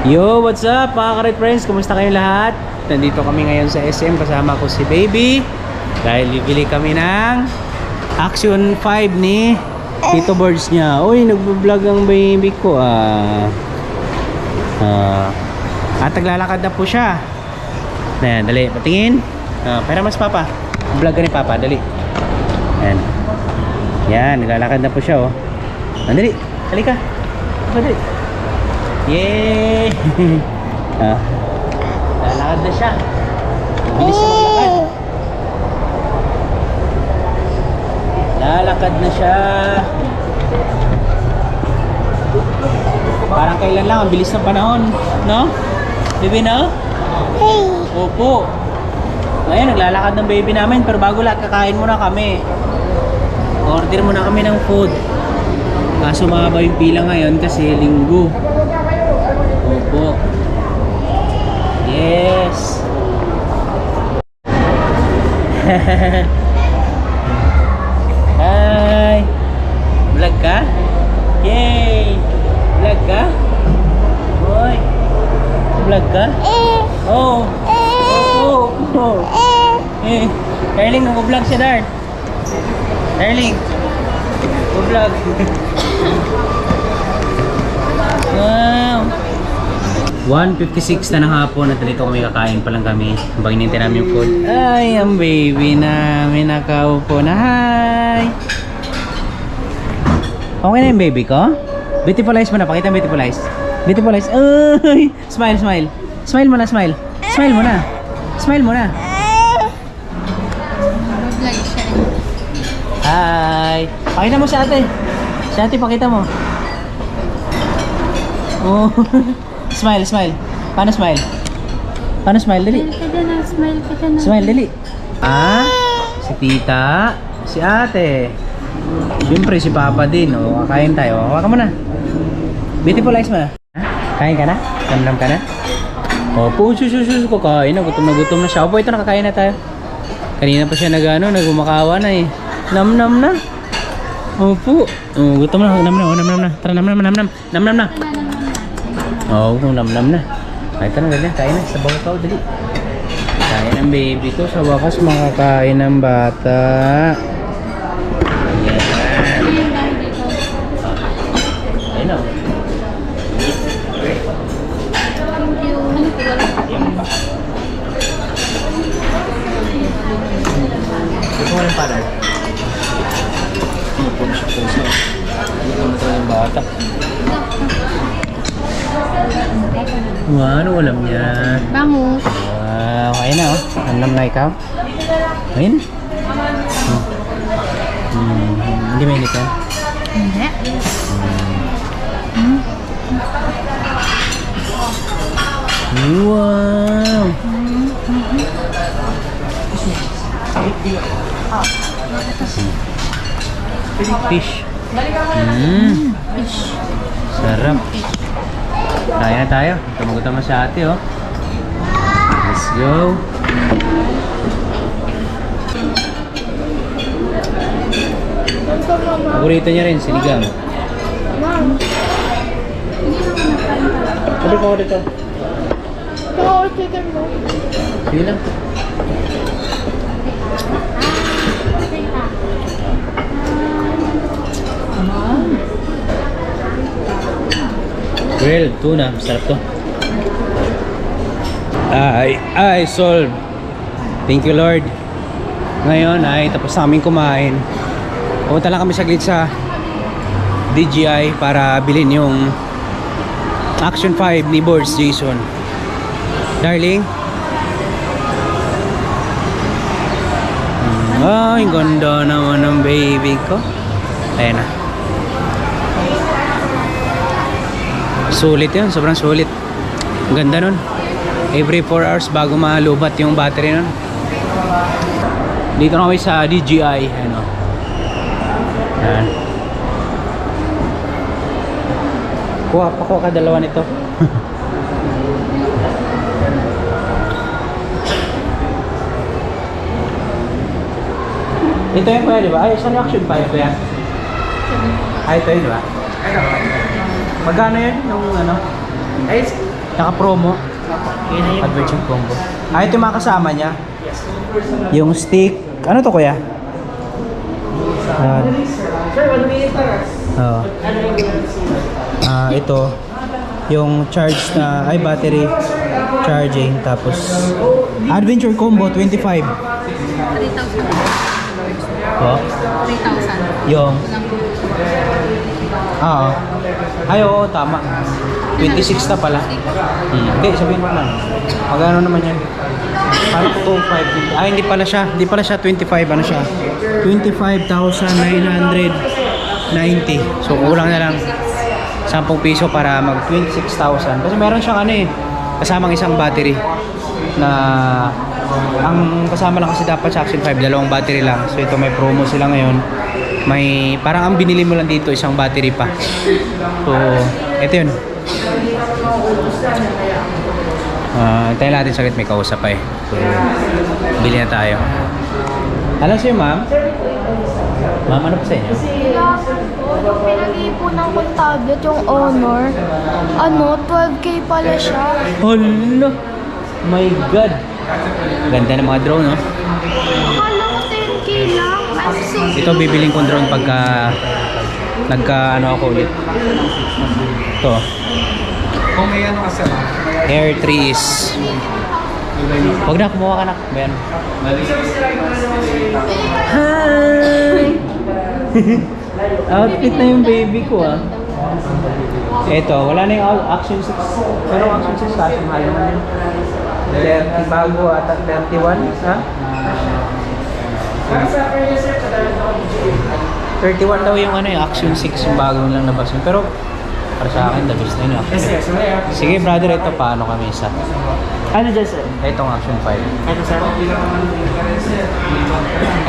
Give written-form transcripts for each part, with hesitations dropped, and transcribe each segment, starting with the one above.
Yo, what's up mga ka-Red Friends? Kumusta kayong lahat? Nandito kami ngayon sa SM, kasama ko si Baby dahil bibili kami ng Action 5 ni Tito Birds niya. Uy, nagbablog ang baby ko at naglalakad na po siya. Ayan, dali, patingin. Pera mas Papa. Vlog ka ni Papa, dali. Ayan. Yan, naglalakad na po siya, oh. Dali, halika. Dali. Yay! Lalakad na siya. Bilis na maglakad. Lalakad na siya. Parang kailan lang, ang bilis ng panahon, no? Baby, no? Hey! Opo. Ngayon, naglalakad ng baby namin, pero bago lahat, kakain muna kami. Order muna kami ng food. Kaso mahaba yung pila ngayon kasi linggo. Opo. Yes. Hi. Vlog ka? Yay. Vlog ka? Hoy. Vlog ka? Oh. Oh. Oh. Darling, nag-vlog siya, Dar. Darling. Nag-vlog. Wow. 1:56 na ng hapon at dito kami kakain pa lang kami. Habang hinintay namin yung food. Ay, ang baby namin nakaupo na. Hi! Okay na yung baby ko? Beautifulize mo na. Pakita yung beautifulize. Beautifulize. Ay! Smile, smile. Smile mo na, smile. Smile mo na. Smile mo na. Hi! Pakita mo sa ate. Sa ate, pakita mo. Oh. Smile, smile. Paano smile? Paano smile? Dali. Smile ka na. Smile, dali. Si tita, si ate. Siyempre si papa din. O, kakain tayo. Hawakan mo na. Beautifulize mo na. Kain ka na? Namnam ka na? Opo, sususus ko. Kain na. Gutom na siya. Opo, ito nakakain na tayo. Kanina pa siya nagumakawa na eh. Namnam na. Opo. Gutom na. Namnam na. Tara, namnam na. Oo, namnam na. Ay, ito na, ganyan. Kain na. Sabaw ka, dali. Kain ng baby ko. Sa wakas, makakain ng bata. Ayan. Ayun na. Ito mo rin pa, Dad. Puno siya puso. Ito na ito yung bata. Wow, ano ulam niya? Bangus. Wow, ayun na oh. Namnam na ikaw? Ayun? Hindi mainit yan? Hindi. Wow! Fish. Fish. Sarap. Kaya na tayo. Tumugutom na sa ate, oh. Let's go. Paborito niya rin, sinigang. Sabi ko dito. Sige lang. Grilled tuna, sarap to. Ay, solve. Thank you, Lord. Ngayon ay tapos namin kumain. Pumunta lang kami saglit sa DJI para bilhin yung Action 5 ni Birds Jason. Darling. Ay, ganda naman ng baby ko. Ayan na. Sulit yun, sobrang sulit. Ganda nun. Every 4 hours bago malubat yung battery nun. Dito na kami sa DJI. Ano. Yan. Kuha ka dalawa nito. Ito yung kuya, di ba? Ay, saan yung Action 5 ito yan? Ay, ito yun, di ba? Magkano yun? Yung ano? Ay, Naka-promo. Adventure combo. Ah, ito yung mga kasama niya. Yung stick. Ano to kuya? Oo. Ito. Yung charge na, battery charging. Tapos, adventure combo, 25. 3,000. Oh. 3,000. Yung, ay, oo, tama. 26 na pala. Hindi, sabihin mo lang. Magkano naman yan? Parang 2,500. Hindi pala siya. Hindi pala siya 25. Ano siya? 25,990. So, kulang na lang 10 piso para mag 26,000. Kasi meron siyang kasamang isang battery na ang kasama lang kasi dapat sa Action 5, dalawang battery lang. So, ito may promo sila ngayon. May, parang ang binili mo lang dito, isang battery pa. So, ito yun. Tayo natin saglit, may kausap pa eh. So, bili na tayo. Alam sa'yo, ma'am? Ma'am, ano pa sa inyo? Yung pinag-iipunan kong tablet, yung Honor, 12K pala siya. Hala! My God! Ganda ng mga drone, no? Akala ko 10K lang. I'm so Ito, bibiling kong drone pagka ako ulit. Ito. Kung may ano kasi Air 3 Huwag na, kumuha ka na. Bayan. Hi! Outfit na yung baby ko Ito, wala na yung Action 6. Pero Action 6 kasi mahal naman yun. 30 bago at 31, ha? 31 daw yung Action 6 yung bago lang nabas yun. Pero para sa akin, the best na yun. Sige brother, ito paano kami isa? Ano dyan, sir? Itong Action 5. Ano, sir?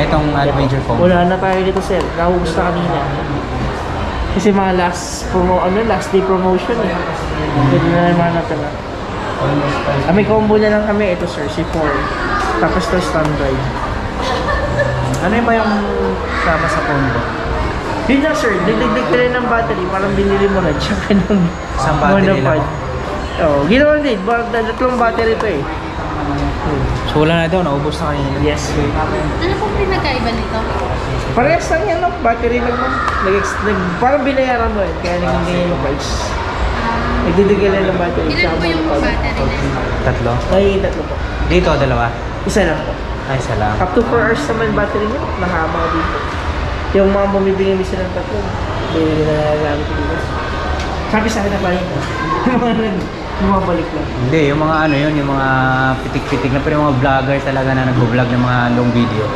Itong Adventure Phone. Wala na tayo dito, sir. Naubos na kanina. Kasi mga last day promotion eh. Pwede na naman natin na. May combo na lang kami. Ito, sir, si 4. Tapos ito, standby. Ano ba yung sama sa combo? Yun lang, sir. Digdig ka rin ng battery. Parang binili mo na. Tsaka ng Isang battery lang. Oo, ginawa din. Tatlong battery ito eh. So wala na daw, naubos na kanina. Yes. Ano pong pinagkaiba nito? Parehas lang yan, no? Battery lang mo. Parang binayaran mo eh. Kaya naging ganyan yung price. Nagdidigay lang ng battery. Ilan po yung battery na ito? Tatlo? Ay, tatlo po. Dito, dalawa? Isa lang po. Ay, isa lang. Up to 4 hours naman battery nyo. Nakahaba dito. Yung mga bumibigay mo silang tatlo. Hindi na nalagamit dito. Sabi sa akin na ba yun? Bumabalik lang. Hindi, yung mga yung mga pitik-pitik na, pero yung mga vlogger talaga na nag-vlog ng mga long video.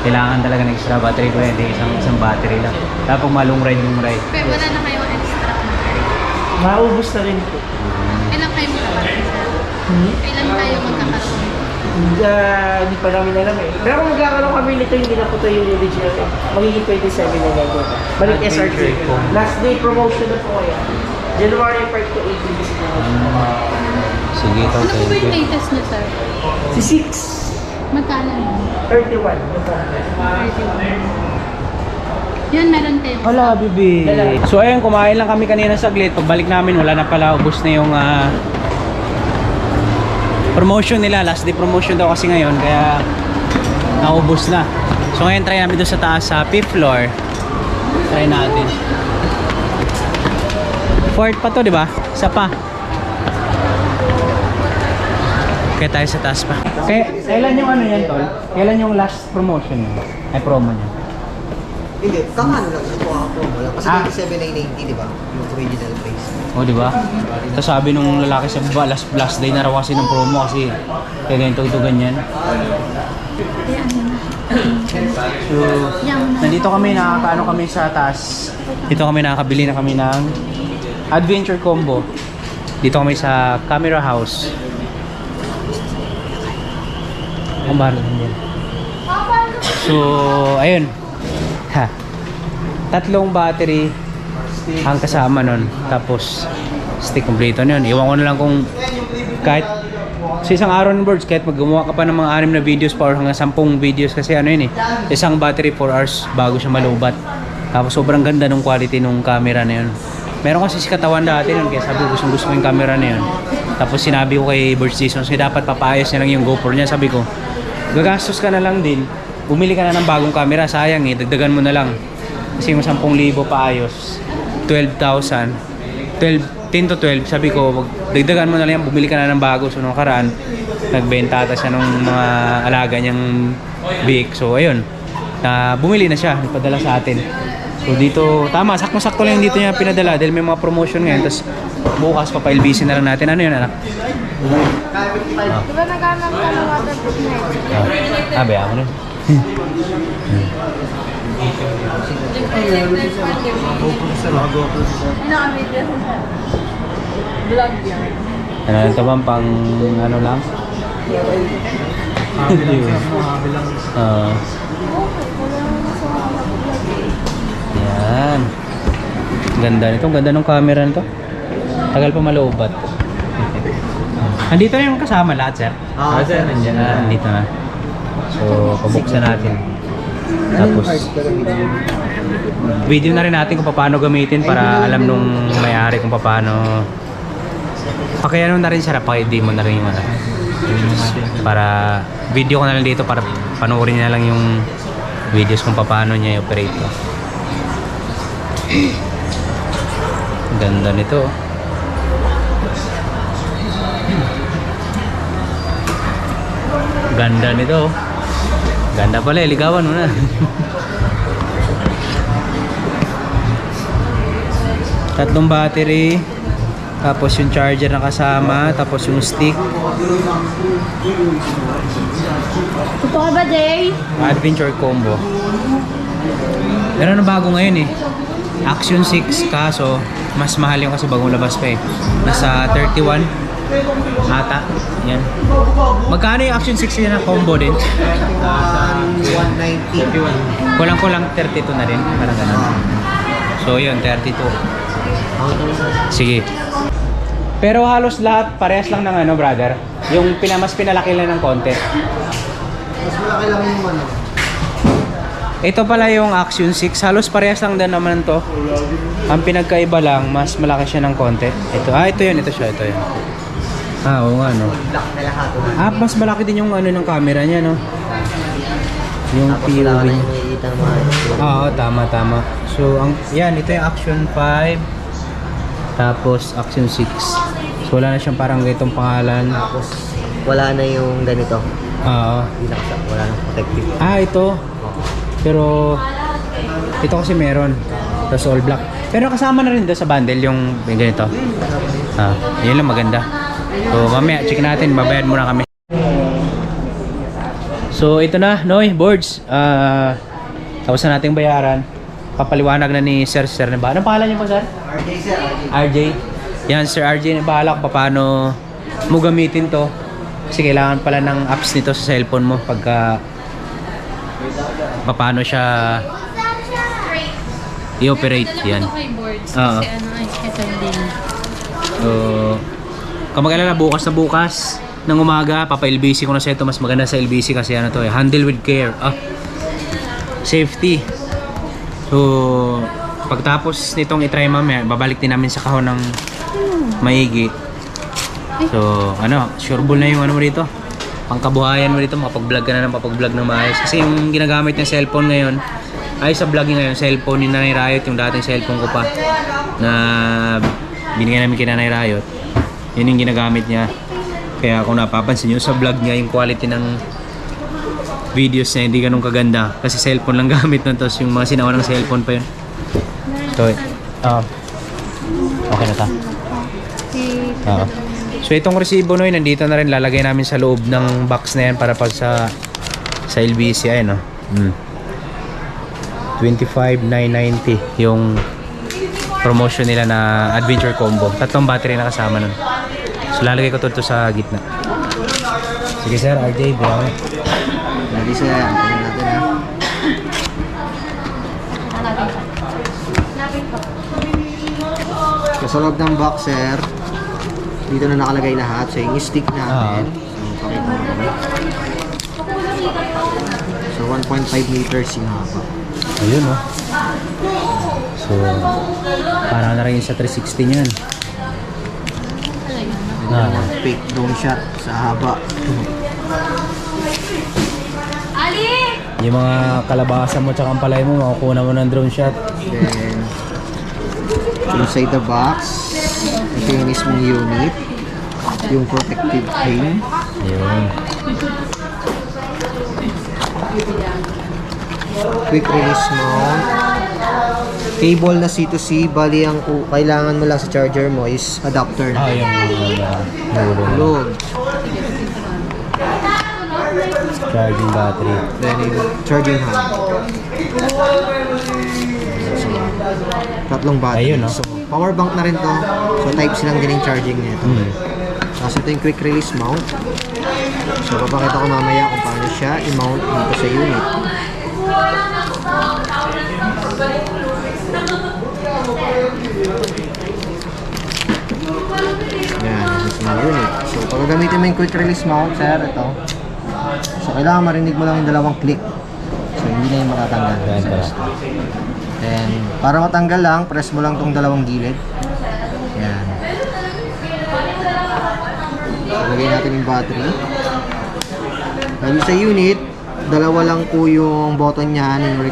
Kailangan talaga ng extra battery ko, hindi isang battery lang. Tapos malong ride. Pero wala na kayong extra battery. Maubos na rin po. Ilan kayo magkakaroon? Ilan kayo magkakaroon? Hindi pa namin alam eh. Pero kung magkakaroon kami nito, hindi na po ito yung original eh. Magiging 27 na gagawin. Balik SRT. Last day promotion na po kaya. January 5 to 18 visit na po. Sige, ito. Ano po ba yung latest niyo, sir? Si 6. Magkano yun? 31. 31. Yun, meron tayo. Wala, bibi. So ayun, kumain lang kami kanina saglit. Pagbalik namin, wala na pala. Ubus na yung promotion nila. Last day promotion daw kasi ngayon. Kaya naubos na. So ngayon, try namin doon sa taas sa 5th floor. Try natin. Fourth pa to, di ba? Isa pa. Kaya tayo sa taas pa. Kailan yung yan, tol? Kailan yung last promotion niya? Ay, promo niya? Hindi, kakano lang ito ang promo lang. Kasi 27,990, di ba? Yung original price. O, di ba? Tapos sabi nung lalaki sa baba, last day na raw kasi ng promo kasi kaya ganito ganyan. So, nandito kami, nakakaano kami sa taas. Dito kami nakakabili na kami ng Adventure Combo. Dito kami sa Camera House. Ang bahala din yan. So, ayun. Ha. 3 battery ang kasama nun. Tapos, stick kompleto na yun. Iwan ko na lang kung kahit sa isang araw ng birds, kahit maggumawa ka pa ng mga 6 na videos pa or hanggang 10 videos kasi isang battery 4 hours bago siya malubat. Tapos sobrang ganda ng quality ng camera na yun. Meron kasi si katawan dati nun, kaya sabi gusto ko yung camera na yun. Tapos sinabi ko kay Birds Seasons, kaya dapat papaayos niya lang yung GoPro niya. Sabi ko, gagastos ka na lang din. Bumili ka na ng bagong camera, sayang eh, dagdagan mo na lang. Kasi yung 10,000 paayos, 12,000. 10 to 12, sabi ko, dagdagan mo na lang yan, bumili ka na ng bago. So nung karaan, nagbenta ata siya ng mga alaga niyang big. So ayun, bumili na siya, ipadala sa atin. So dito, tama, sakto-sakto lang dito niya pinadala dahil may mga promotion ngayon. Tapos bukas papa-LBC na lang natin. Ano yun, anak? Di ba nag-anam ka ng waterproof net? Sabi ako na. Vlog yan. Ano ito bang pang ano lang? Yan. Ganda nito. Ganda ng camera nito. Tagal pa maloobat. Andito na yung kasama lahat, sir. Sir, nandiyan na. Andito na. So, pabuksan natin. Tapos, video na rin natin kung paano gamitin para alam nung may-ari kung paano. Pakiano na rin siya, paki-demo na rin yung ano. Para video ko na lang dito para panoorin niya lang yung videos kung paano niya i-operate to. Ganda nito. Ganda nito. Ganda pala, ligawan mo na. Tatlong battery. Tapos yung charger na kasama. Tapos yung stick. Ito ka ba, Jay? Adventure combo. Meron na bago ngayon eh. Action 6 kaso mas mahal yung kasi bagong labas pa eh. Nasa 31 ata. Yan. Magkano yung Action 6 yan na combo din? 190. Kulang-kulang 32 na rin. Parang ganun. So yun, 32. Sige. Pero halos lahat parehas lang ng ano, brother. Yung mas pinalaki lang ng konti. Mas malaki lang yung ano. Ito pala yung Action 6. Halos parehas lang din naman to. Ang pinagkaiba lang, mas malaki siya ng konti. Ito, ito yun. Ito siya. Ito yun. Oo nga, no. Black na lahat. Mas malaki din yung ano ng camera niya, no. Yung Tapos POV wala ka na niya. yung makikita ng mga Oo, tama. So, yan, ito yung Action 5. Tapos, Action 6. So, wala na siyang parang ganitong pangalan. Tapos wala na yung ganito. Oo. Wala nang protective. Ito. Pero, ito kasi meron. Tapos all black. Pero kasama na rin doon sa bundle yung ganito. Yun lang maganda. So, mamaya, check natin. Babayad muna kami. So, ito na, Noy, boards. Tapos na nating bayaran. Papaliwanag na ni Sir na ba? Anong pangalan niyo po, Sir? RJ sir. RJ. Yan, Sir RJ, na bahala kung paano mo gamitin to. Kasi kailangan pala ng apps nito sa cellphone mo pagka paano siya i-operate. Yan. Ito kay boards. Oo. Kasi ano, ito din. So, kung mag-alala bukas ng umaga, papa-LBC ko na sa ito. Mas maganda sa LBC kasi ano to eh, handle with care. Safety. So, pagtapos nitong itry mamaya, babalik din namin sa kahon ng maigi. So, sure ball na yung ano mo dito. Pangkabuhayan mo dito, makapag-vlog ka na ng papag-vlog ng maayos. Kasi yung ginagamit ng cellphone ngayon, ay sa vlogging ngayon, cellphone ni Nanay Riot, yung dating cellphone ko pa, na binigyan namin kay Nanay Riot. Yun yung ginagamit niya. Kaya kung napapansin nyo sa vlog niya, yung quality ng videos niya hindi ganun kaganda. Kasi cellphone lang gamit nun, tapos yung mga sinawa ng cellphone pa yun. So, okay na ta. So itong resibo Noy, nandito na rin, lalagay namin sa loob ng box na yan para pag sa LBC ay 25,990 yung promotion nila na adventure combo. 3 battery na kasama nun. So lalagay ko to sa gitna. Sige sir, RJ, bilang. Ready sir. Tingnan natin ha. So, sa loob ng box sir, dito na nakalagay lahat. So yung stick natin. So pakita mo kami. So 1.5 meters yung haba. Ayun So, para na rin sa 360 niyan. Ah. Fake drone shot sa haba. Yung mga kalabasa mo tsaka ang palay mo, makukuha mo ng drone shot. Then, inside the box, ito yung mismong unit. Yung protective frame. Yun. Quick release mount. Cable na C2C, bali ang kailangan mo lang sa charger mo is adapter na. Yung ulo. Load. Charging battery. Then yung charging hand. So, tatlong battery. Ayun, no? So, power bank na rin to. So, type C lang din yung charging nito. Tapos ito yung quick release mount. So, papakita ko mamaya kung paano siya i-mount dito sa unit. Yan, ito sa unit. So, pag gagamitin mo yung quick release mount, sir, ito. So, kailangan marinig mo lang yung dalawang click. So, hindi na yung matatanggal. Yan pala. Then, para matanggal lang, press mo lang tong dalawang gilid. Yan. Lagay natin yung battery. Lagi sa unit, dalawa lang po yung button niyan, yung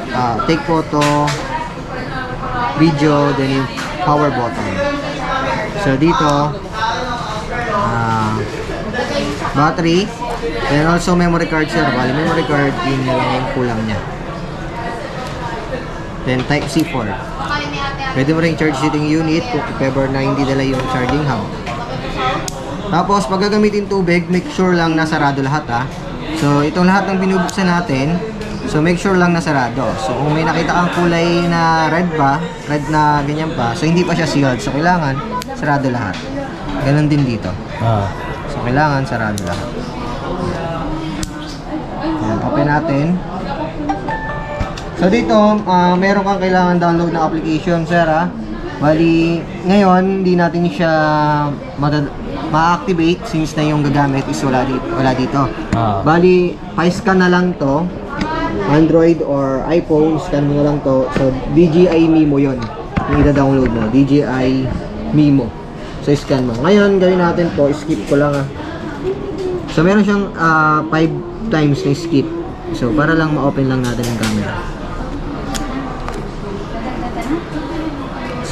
take photo, video, then yung power button. So dito, battery, and also memory card, sir. Bali, memory card, yun na lang yung kulang niya. Then type C 4. Pwede mo rin charge dito yung unit kung ever na hindi dala yung charging hub. Tapos, pag gagamitin tubig, make sure lang nasarado lahat, ha. So, itong lahat ng binubuksan natin, so make sure lang nasarado. So, kung may nakita kang kulay na red pa, red na ganyan pa, so hindi pa siya sealed. So, kailangan sarado lahat. Ganon din dito. So, kailangan sarado lahat. Ayan, open natin. So, dito, meron kang kailangan download na application, sir, ha. Bali, ngayon, hindi natin siya ma-activate since na yung gagamit is wala dito. Bali, pa-scan na lang to. Android or iPhone, scan mo na lang to. So, DJI Mimo yun. Yung ida-download mo. DJI Mimo. So, scan mo. Ngayon, gawin natin to. Skip ko lang, ha. So, meron siyang 5 times na skip. So, para lang ma-open lang natin yung camera.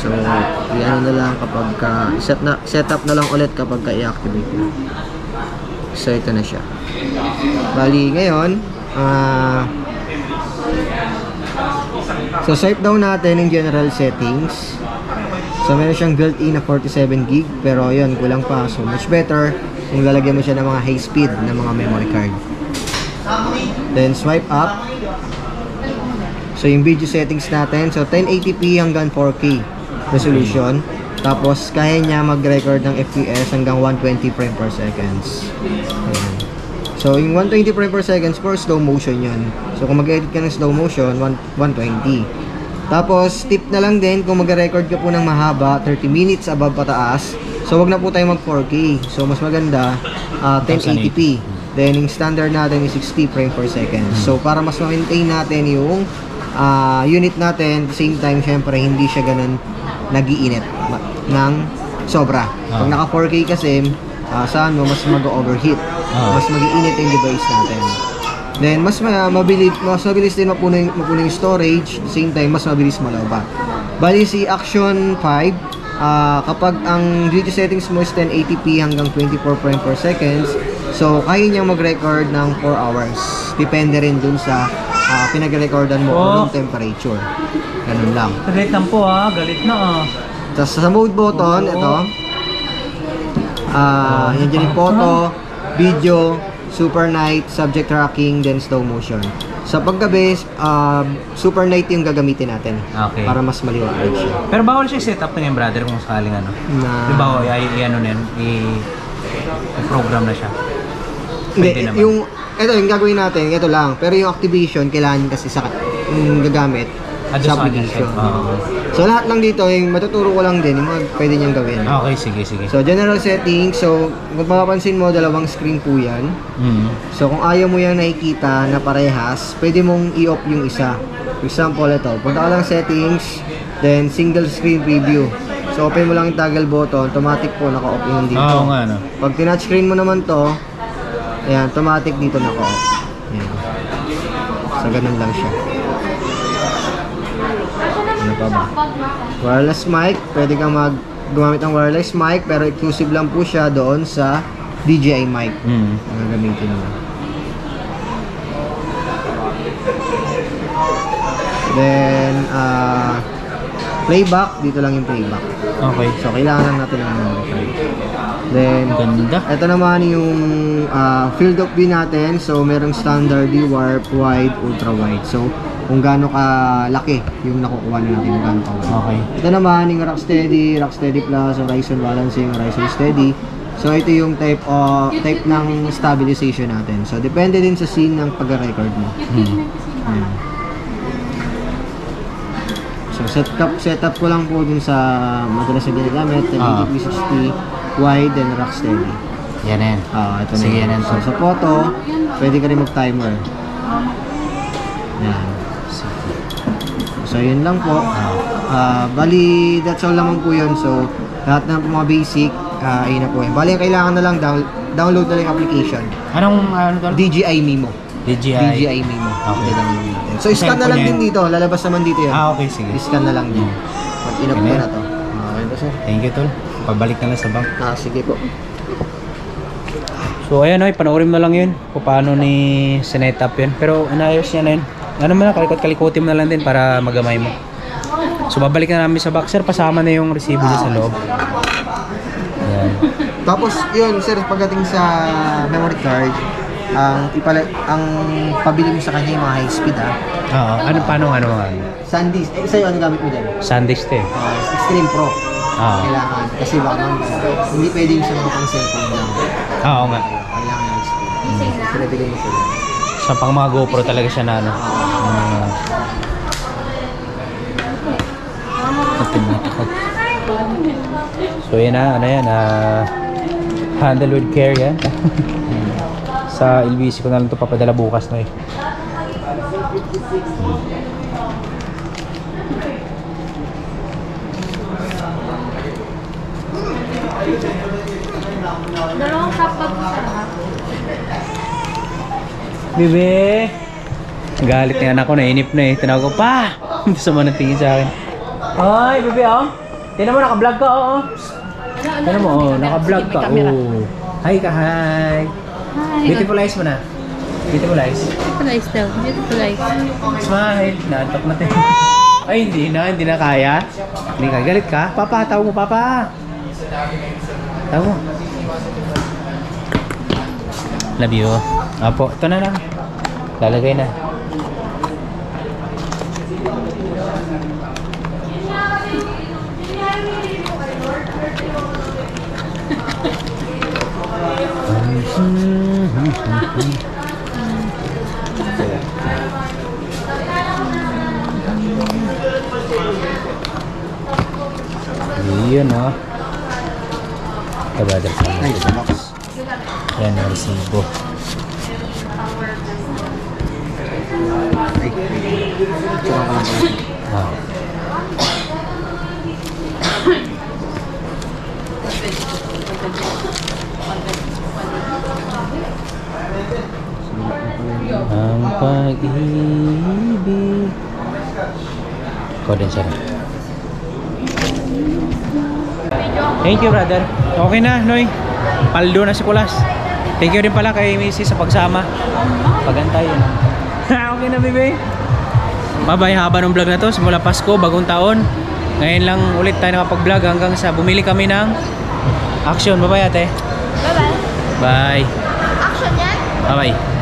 So, i-ano na lang kapag set up na lang ulit kapag i-activate na. So, ito na siya. Bali, ngayon, so, swipe down natin yung general settings. So, meron siyang built-in na 47 gig, pero yun, kulang pa. So, much better kung lalagyan mo siya ng mga high speed na mga memory card. Then, swipe up. So, yung video settings natin, so 1080p hanggang 4K resolution. Tapos, kaya niya mag-record ng FPS hanggang 120 frame per seconds. Ayan. So, yung 120 frame per seconds for slow motion yun. So, kung mag-edit ka ng slow motion, 120. Tapos, tip na lang din, kung mag-record ka po ng mahaba, 30 minutes above pataas, so, wag na po tayo mag 4K. So, mas maganda, 1080p. Then, yung standard natin is 60 frame per second. So, para mas ma-maintain natin yung unit natin, at the same time, syempre, hindi siya ganun nag-iinit ng sobra. Pag naka 4K kasi, saan mo, mas mag-overheat. Mas mag-iinit yung device natin. Then, mas mabilis din mapuno yung storage, at the same time, mas mabilis malabat. Bali, si Action 5, kapag ang video settings mo is 1080p hanggang 24 frame per seconds, so, kaya niyang mag-record ng 4 hours. Depende rin dun sa pinag-recordan mo room temperature. Ganun lang. Galit lang po, galit na. Tapos sa mode button, ito. Yan dyan yung photo, video, super night, subject tracking, then slow motion. Sa paggabi, super night yung gagamitin natin. Okay. Para mas maliwanag siya. Pero bawal siya set up na yung brother kung sakaling ano. Di ba, i-ano na yan, i-program na siya. Hindi, Pwede naman. yung gagawin natin, ito lang. Pero yung activation, kailangan kasi sa gagamit sa application. So, lahat lang dito, yung matuturo ko lang din, yung mga pwede niyang gawin. Okay, sige. So, general settings. So, kung mapapansin mo, dalawang screen po yan. So, kung ayaw mo yan nakikita na parehas, pwede mong i-off yung isa. For example, ito. Punta ka lang settings, then single screen preview. So open mo lang yung toggle button, automatic po naka-off yun dito. Oo nga, no? Pag tinouchscreen mo naman to, ayan, automatic dito naka-off. Ayan. So ganun lang siya. Ano pa ba? Wireless mic, pwede kang gumamit ng wireless mic pero exclusive lang po siya doon sa DJI mic. Mm. Ang gagamitin mo. Then, playback, dito lang yung playback. Okay. So, kailangan lang natin ng memory card. Then, Ganda. ito naman yung field of view natin. So, merong standard, warp, wide, ultra wide. So, kung gaano kalaki yung nakukuha na natin, kung gaano kawide. Okay. Ito naman yung Rocksteady Plus, Horizon Balancing, Horizon Steady. So, ito yung type ng stabilization natin. So, depende din sa scene ng pag-record mo. Ayan. So, setup ko lang po dun sa madalas na ginagamit, 360, wide, and Rocksteady. Yan na yan. Ito na Sige, yun. yan. So, sa photo, pwede ka rin mag-timer. Yan. So, yun lang po. Bali, that's all naman po yun. So, lahat ng mga basic, ayun na po yun. Bali, kailangan na lang download na lang yung application. Anong, ano to? DJI Mimo. DJI. Mimo. Okay. Download natin. So, scan na lang din dito. Lalabas naman dito yan. Okay, sige. Scan na lang din. Pag inap ko na to. Okay ba, sir? Thank you, tol. Pabalik na lang sa bank. Sige po. So, ayan, oy, panoorin mo na lang yun kung paano ni sinet up yun. Pero, inayos niya na yun. Ano mo na, kalikot-kalikutin mo na lang din para magamay mo. So, babalik na namin sa boxer. Pasama na yung resibo sa loob. Ayan. Tapos, yun, sir, pagdating sa memory card, ang pabili mo sa kanya yung mga high speed, Oo. Paano mga? SanDisk. Sa'yo, ano gamit mo dyan? SanDisk to eh. Extreme Pro. Oo. Kailangan. Kasi baka hindi pwedeng siya mga pang cellphone lang. Oo nga. Kailangan high speed. Pinabili mo sila. Sa pang mga GoPro talaga siya na ano. So yan na, ano yan, handle with care yan. Sa LBC ko na lang ito papadala bukas na eh. Dalawang kapag sarap. Bebe! Galit na anak ko, nainip na eh. Tinawag ko, pa! Hindi sa mga tingin sa akin. Ay, bebe, oh! Tignan mo, naka-vlog ka, oh! Tignan mo, oh, naka-vlog ka, oh! Hi ka, hi! Beautiful eyes mo na. Beautiful eyes. Beautiful eyes daw. Beautiful eyes. Smile! Naantok natin. Ay, hindi na kaya. Hindi ka, galit ka? Papa, tawag mo, papa! Tawag mo. Love you. Apo, ito na lang. Lalagay na. Yun, oh. Kabadar sa Ay, sa box. yan ang resibo. Ay, tsura ka lang pala. Ah. Ang pag-ibig. Ikaw din siya. Thank you, brother. Okay na, Noy. Paldo na si Kulas. Thank you rin pala kay Missy sa pagsama. Pagantay yun. Okay na, bebe. Bye-bye, haba ng vlog na to. Simula Pasko, bagong taon. Ngayon lang ulit tayo nakapag-vlog hanggang sa bumili kami ng action. Bye-bye, ate. Bye-bye. Bye. Action yan? Bye-bye.